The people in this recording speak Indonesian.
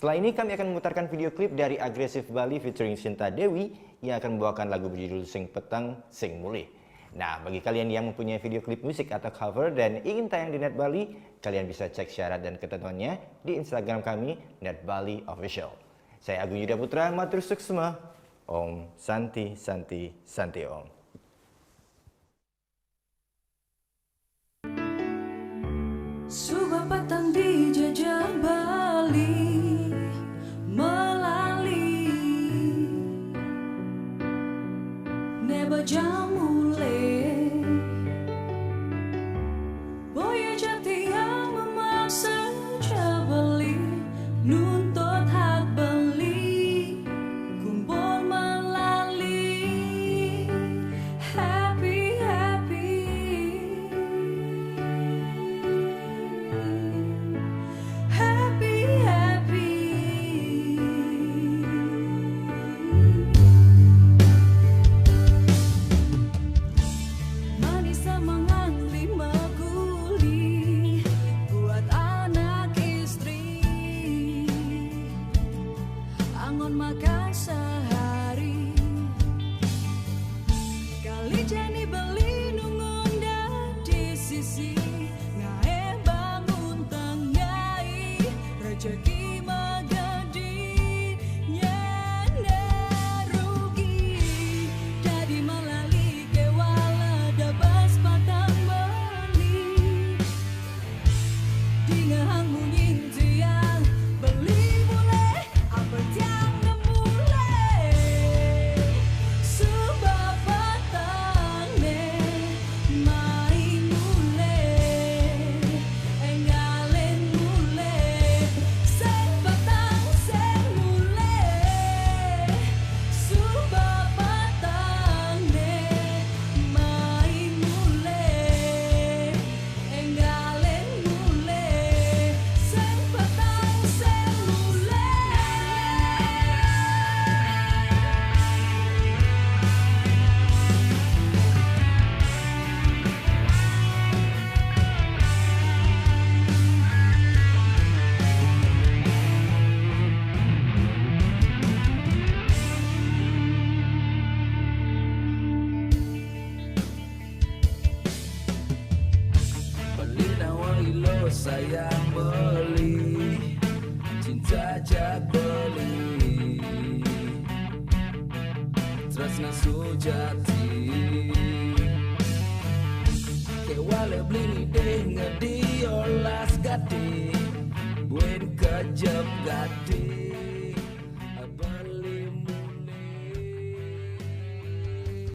Setelah ini kami akan memutarkan video klip dari Agresif Bali featuring Sinta Dewi yang akan membawakan lagu berjudul Sing Petang Sing Mulih. Nah, bagi kalian yang mempunyai video klip musik atau cover dan ingin tayang di Net Bali, kalian bisa cek syarat dan ketentuannya di Instagram kami, Net Bali Official. Saya Agung Yuda Putra, matur suksma. Om Santi Santi Santi Om. Subah petang di jajah Bali melali neba jamule boya jati yang memaksa jabali nuntut hak beli kumpul melali happy happy happy happy manis semangat lima guli buat anak istri angon makan sehari kali jani beli nungun di sisi ngae bangun tangai rezeki magadi nyanda rugi jadi malali kewala dabas patang beli dingahang munyin tiang beli mulai apa tiang mulai sebab patang ne main mulai engalen mulai sen patang sen mulai sebab patang ne main mulai engalen mulai sen patang sen mulai. Beli nawang ilo sayang beli cinta jak beli tresna sujati kewale beli deh ngediolas gati buen kejep gati